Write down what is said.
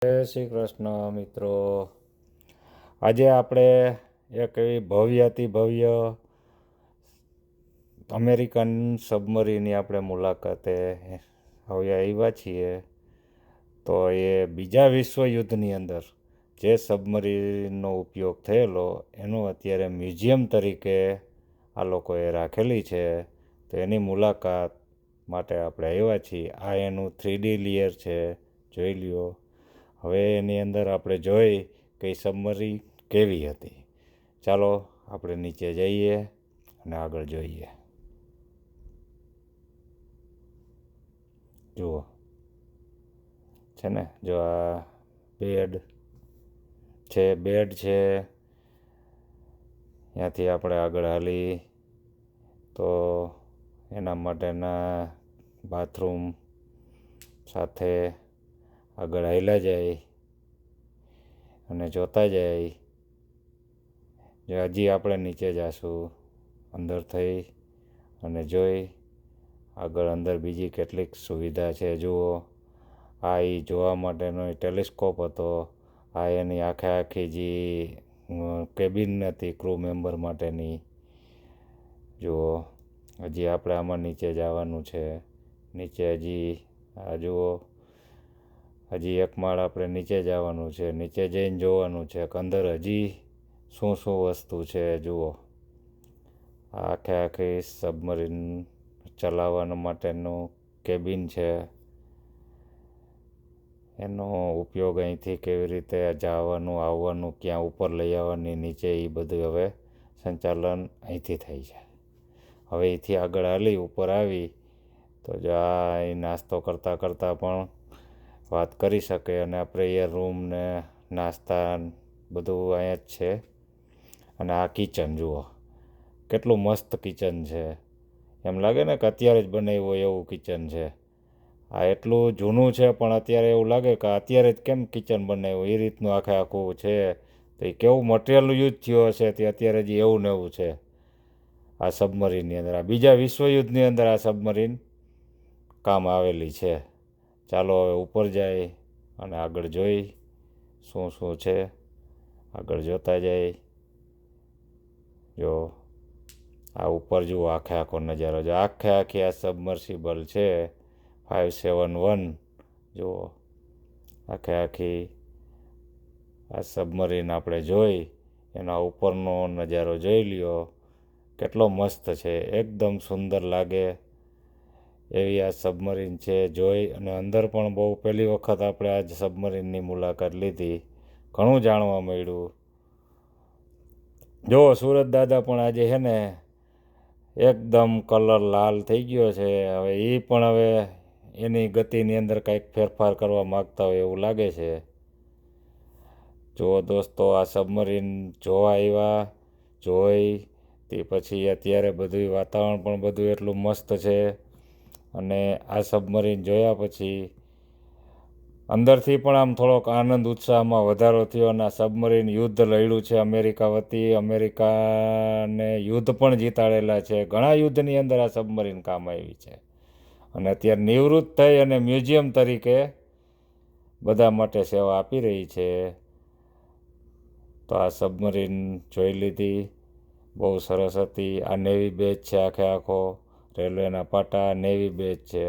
જય શ્રી કૃષ્ણ મિત્રો. આજે આપણે એક એવી ભવ્યાતિ ભવ્ય અમેરિકન સબમરીનની આપણે મુલાકાતે હવે આવ્યા છીએ. તો એ બીજા વિશ્વયુદ્ધની અંદર જે સબમરીનનો ઉપયોગ થયેલો એનું અત્યારે મ્યુઝિયમ તરીકે આ લોકોએ રાખેલી છે. તો એની મુલાકાત માટે આપણે આવ્યા છીએ. આ એનું 3D લેયર છે, જોઈ લ્યો. હવે એની અંદર આપણે જોઈ કે સબમરીન કેવી હતી. ચાલો આપણે નીચે જઈએ અને આગળ જોઈએ. જુઓ છે ને, જો આ બેડ છે, ત્યાંથી આપણે આગળ હાલી તો એના માટેના બાથરૂમ સાથે આગળ હાલ્યા જાય અને જોતા જાય. હજી આપણે નીચે જાશું અંદર થઈ અને જોઈ આગળ અંદર બીજી કેટલીક સુવિધા છે. જુઓ, આ એ જોવા માટેનો ટેલિસ્કોપ હતો. આ એની આખી જે કેબિન હતી ક્રૂ મેમ્બર માટેની. જુઓ, હજી આપણે આમાં નીચે જવાનું છે. નીચે હજી આ જુઓ, હજી એક માળ આપણે નીચે જવાનું છે. નીચે જઈને જોવાનું છે કે અંદર હજી શું શું વસ્તુ છે. જુઓ, આખી સબમરીન ચલાવવા માટેનું કેબિન છે. એનો ઉપયોગ અહીંથી કેવી રીતે જવાનું આવવાનું, ક્યાં ઉપર લઈ આવવાની, નીચે, એ બધું હવે સંચાલન અહીંથી થાય છે. હવે અહીંથી આગળ હાલી ઉપર આવી તો જો આ નાસ્તો કરતાં કરતાં પણ વાત કરી શકે. અને આપણે એ રૂમ ને નાસ્તા બધું અહીંયા જ છે. અને આ કિચન જુઓ, કેટલું મસ્ત કિચન છે. એમ લાગે ને કે અત્યારે જ બનાવ્યું હોય એવું કિચન છે. આ એટલું જૂનું છે પણ અત્યારે એવું લાગે કે અત્યારે જ કેમ કિચન બનાવ્યું એ રીતનું આખું છે. તો એ કેવું મટીરિયલ યુઝ થયો હશે તે અત્યારે જ એવું ને એવું છે આ સબમરીનની અંદર. આ બીજા વિશ્વયુદ્ધની અંદર આ સબમરીન કામ આવેલી છે. ચાલો હવે ઉપર જાય અને આગળ જોઈ શું શું છે. આગળ જોતા જાય. જો આ ઉપર જુઓ, આખો નજારો જો. આખી આ સબમર્સિબલ છે 571. જુઓ, આખી આ સબમરીન આપણે જોઈ એના ઉપરનો નજારો જોઈ લ્યો. કેટલો મસ્ત છે, એકદમ સુંદર લાગે એવી આ સબમરીન છે. જોઈ અને અંદર પણ બહુ પહેલી વખત આપણે આ સબમરીનની મુલાકાત લીધી. ઘણું જાણવા મળ્યું. જો સુરત દાદા પણ આજે છે ને એકદમ કલર લાલ થઈ ગયો છે. હવે એ પણ હવે એની ગતિની અંદર કંઈક ફેરફાર કરવા માગતા હોય એવું લાગે છે. જુઓ દોસ્તો, આ સબમરીન જોવા આવ્યા, જોઈ તે પછી અત્યારે બધું વાતાવરણ પણ બધું એટલું મસ્ત છે. અને આ સબમરીન જોયા પછી અંદરથી પણ આમ થોડોક આનંદ ઉત્સાહમાં વધારો થયો. અને આ સબમરીન યુદ્ધ લડ્યું છે અમેરિકા વતી. અમેરિકાને યુદ્ધ પણ જીતાડેલા છે. ઘણા યુદ્ધની અંદર આ સબમરીન કામ આવી છે. અને અત્યારે નિવૃત્ત થઈ અને મ્યુઝિયમ તરીકે બધા માટે સેવા આપી રહી છે. તો આ સબમરીન જોઈ લીધી, બહુ સરસ હતી. આ નેવી બેઝ છે આખો રેલવેના પાટા નેવી બેઝ છે.